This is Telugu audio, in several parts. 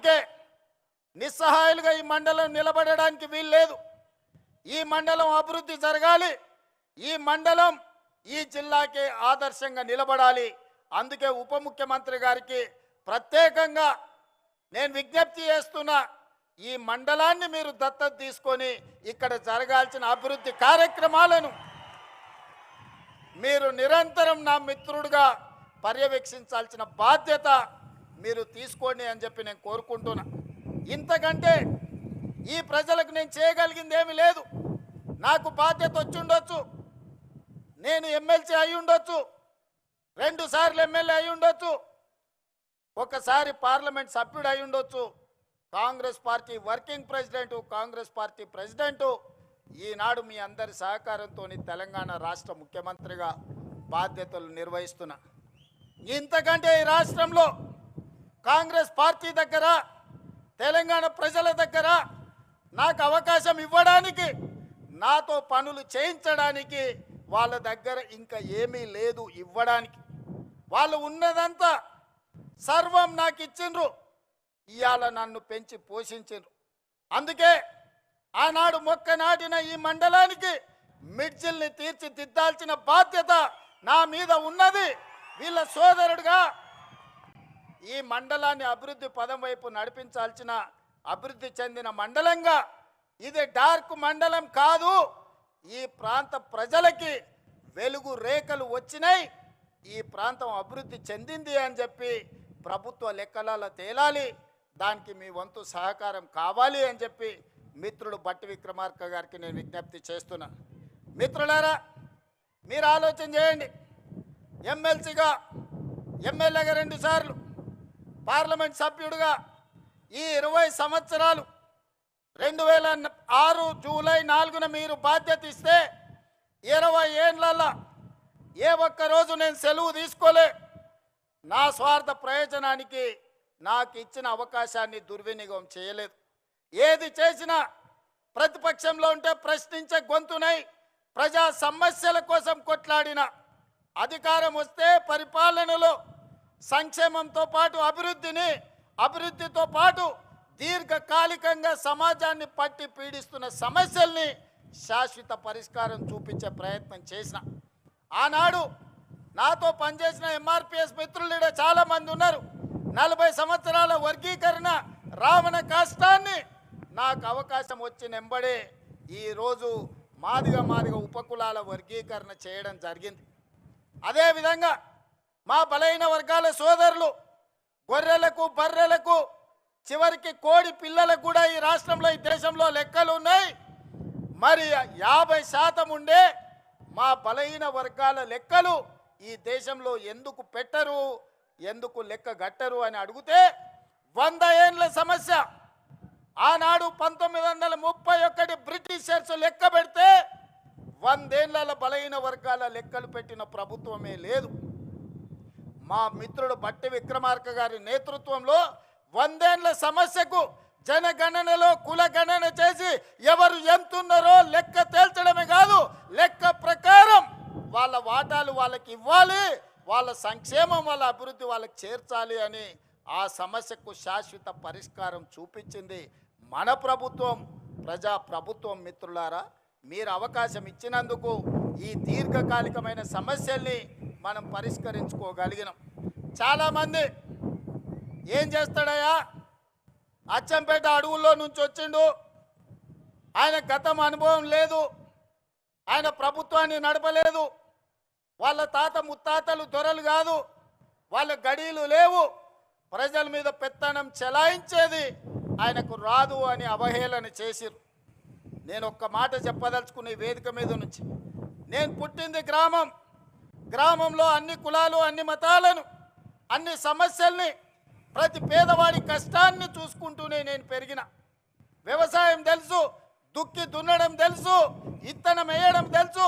అందుకే నిస్సహాయులుగా ఈ మండలం నిలబడడానికి వీలు లేదు. ఈ మండలం అభివృద్ధి జరగాలి, ఈ మండలం ఈ జిల్లాకి ఆదర్శంగా నిలబడాలి. అందుకే ఉప ముఖ్యమంత్రి గారికి ప్రత్యేకంగా నేను విజ్ఞప్తి చేస్తున్నా, ఈ మండలాన్ని మీరు దత్తత తీసుకొని ఇక్కడ జరగాల్సిన అభివృద్ధి కార్యక్రమాలను మీరు నిరంతరం నా మిత్రుడిగా పర్యవేక్షించాల్సిన బాధ్యత మీరు తీసుకోండి అని చెప్పి నేను కోరుకుంటున్నా. ఇంతకంటే ఈ ప్రజలకు నేను చేయగలిగింది ఏమీ లేదు. నాకు బాధ్యత వచ్చి ఉండొచ్చు, నేను ఎమ్మెల్సీ అయి ఉండొచ్చు, 2 సార్లు ఎమ్మెల్యే అయి ఉండొచ్చు, ఒకసారి పార్లమెంట్ సభ్యుడు అయి ఉండొచ్చు, Congress party working president, Congress party president, ఈనాడు మీ అందరి సహకారంతో తెలంగాణ రాష్ట్ర ముఖ్యమంత్రిగా బాధ్యతలు నిర్వహిస్తున్నా. ఇంతకంటే ఈ రాష్ట్రంలో కాంగ్రెస్ పార్టీ దగ్గర, తెలంగాణ ప్రజల దగ్గర నాకు అవకాశం ఇవ్వడానికి, నాతో పనులు చేయించడానికి వాళ్ళ దగ్గర ఇంకా ఏమీ లేదు ఇవ్వడానికి. వాళ్ళు ఉన్నదంతా సర్వం నాకు ఇచ్చిండ్రు, ఇవాళ నన్ను పెంచి పోషించిండ్రు. అందుకే ఆనాడు మొక్క నాటిన ఈ మండలానికి మిడ్జిల్ని తీర్చిదిద్దాల్సిన బాధ్యత నా మీద ఉన్నది. వీళ్ళ సోదరుడుగా ఈ మండలాన్ని అభివృద్ధి పదం వైపు నడిపించాల్సిన అభివృద్ధి చెందిన మండలంగా, ఇది డార్క్ మండలం కాదు. ఈ ప్రాంత ప్రజలకి వెలుగు రేఖలు వచ్చినాయి, ఈ ప్రాంతం అభివృద్ధి చెందింది అని చెప్పి ప్రభుత్వ లెక్కలలో తేలాలి. దానికి మీ వంతు సహకారం కావాలి అని చెప్పి మిత్రుడు బట్టి విక్రమార్క గారికి నేను విజ్ఞప్తి చేస్తున్నా. మిత్రులారా, మీరు ఆలోచన చేయండి. ఎమ్మెల్సీగా, ఎమ్మెల్యేగా 2 సార్లు, పార్లమెంట్ సభ్యుడిగా ఈ 20 సంవత్సరాలు 2006 జూలై 4న మీరు బాధ్యత ఇస్తే 20 ఏళ్లలో ఏ ఒక్కరోజు నేను సెలవు తీసుకోలే. నా స్వార్థ ప్రయోజనానికి నాకు ఇచ్చిన అవకాశాన్ని దుర్వినియోగం చేయలేదు. ఏది చేసినా ప్రతిపక్షంలో ఉంటే ప్రశ్నించే గొంతునై ప్రజా సమస్యల కోసం కొట్లాడిన, అధికారం వస్తే పరిపాలనలో సంక్షేమంతో పాటు అభివృద్ధితో పాటు దీర్ఘకాలికంగా సమాజాన్ని పట్టి పీడిస్తున్న సమస్యల్ని శాశ్వత పరిష్కారం చూపించే ప్రయత్నం చేసిన. ఆనాడు నాతో పనిచేసిన ఎంఆర్పిఎస్ మిత్రులు చాలామంది ఉన్నారు. 40 సంవత్సరాల వర్గీకరణ రావణ కష్టాన్ని నాకు అవకాశం వచ్చిన వెంబడే ఈరోజు మాదిగ ఉపకులాల వర్గీకరణ చేయడం జరిగింది. అదేవిధంగా మా బలైన వర్గాల సోదరులు, గొర్రెలకు, బర్రెలకు, చివరికి కోడి పిల్లలకు కూడా ఈ రాష్ట్రంలో, ఈ దేశంలో లెక్కలు ఉన్నాయి. మరి 50% ఉండే మా బలహీన వర్గాల లెక్కలు ఈ దేశంలో ఎందుకు పెట్టరు, ఎందుకు లెక్క గట్టరు అని అడిగితే 100 ఏండ్ల సమస్య. ఆనాడు 1931 బ్రిటిషర్స్ లెక్క పెడితే 100 ఏండ్ల బలహీన వర్గాల లెక్కలు పెట్టిన ప్రభుత్వమే లేదు. మా మిత్రుడు బట్టి విక్రమార్క గారి నేతృత్వంలో 100 ఏండ్ల సమస్యకు జనగణనలో కులగణన చేసి ఎవరు ఎంతున్నారో లెక్క తేల్చడమే కాదు, లెక్క ప్రకారం వాళ్ళ వాటాలు వాళ్ళకి ఇవ్వాలి, వాళ్ళ సంక్షేమం, వాళ్ళ అభివృద్ధి వాళ్ళకి చేర్చాలి అని ఆ సమస్యకు శాశ్వత పరిష్కారం చూపించింది మన ప్రభుత్వం, ప్రజా ప్రభుత్వం. మిత్రులారా, మీరు అవకాశం ఇచ్చినందుకు ఈ దీర్ఘకాలికమైన సమస్యల్ని మనం పరిష్కరించుకోగలిగినాం. చాలామంది ఏం చేస్తాడయ్యా, అచ్చంపేట అడవుల్లో నుంచి వచ్చిండు, ఆయన గతం అనుభవం లేదు, ఆయన ప్రభుత్వాన్ని నడపలేదు, వాళ్ళ తాత ముత్తాతలు దొరలు కాదు, వాళ్ళ గడీలు లేవు, ప్రజల మీద పెత్తనం చెలాయించేది ఆయనకు రాదు అని అవహేళన చేసిరు. నేను ఒక్క మాట చెప్పదలుచుకున్న ఈ వేదిక మీద నుంచి, నేను పుట్టింది గ్రామంలో అన్ని కులాలు, అన్ని మతాలను, అన్ని సమస్యల్ని, ప్రతి పేదవాడి కష్టాన్ని చూసుకుంటూనే నేను పెరిగిన. వ్యవసాయం తెలుసు, దుక్కి దున్నడం తెలుసు, ఇత్తనం వేయడం తెలుసు,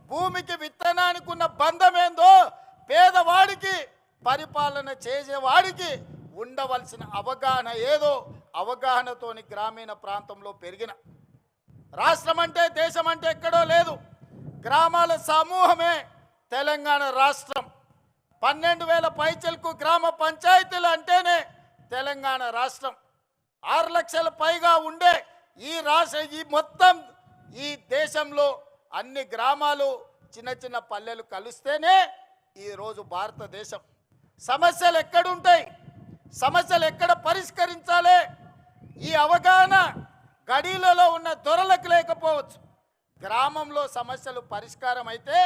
భూమికి విత్తనానికి ఉన్న బంధం ఏందో పేదవాడికి, పరిపాలన చేసేవాడికి ఉండవలసిన అవగాహన ఏదో అవగాహనతోని గ్రామీణ ప్రాంతంలో పెరిగిన. రాష్ట్రం అంటే, దేశం అంటే ఎక్కడో లేదు, గ్రామాల సమూహమే తెలంగాణ రాష్ట్రం. 12,000 పైచలకు గ్రామ పంచాయతీలు అంటేనే తెలంగాణ రాష్ట్రం. 6 లక్షల పైగా ఉండే ఈ మొత్తం ఈ దేశంలో అన్ని గ్రామాలు చిన్న చిన్న పల్లెలు కలిస్తేనే ఈరోజు భారతదేశం. సమస్యలు ఎక్కడుంటాయి, సమస్యలు ఎక్కడ పరిష్కరించాలి, ఈ అవగాహన గడీలలో ఉన్న దొరలకు లేకపోవచ్చు. గ్రామంలో సమస్యలు పరిష్కారం అయితే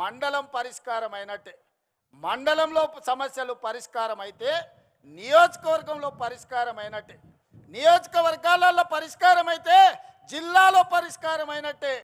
మండలం పరిష్కారం అయినట్టే, మండలంలో సమస్యలు పరిష్కారం అయితే నియోజకవర్గంలో పరిష్కారం అయినట్టే, నియోజకవర్గాలలో పరిష్కారం అయితే జిల్లాలో పరిష్కారం అయినట్టే.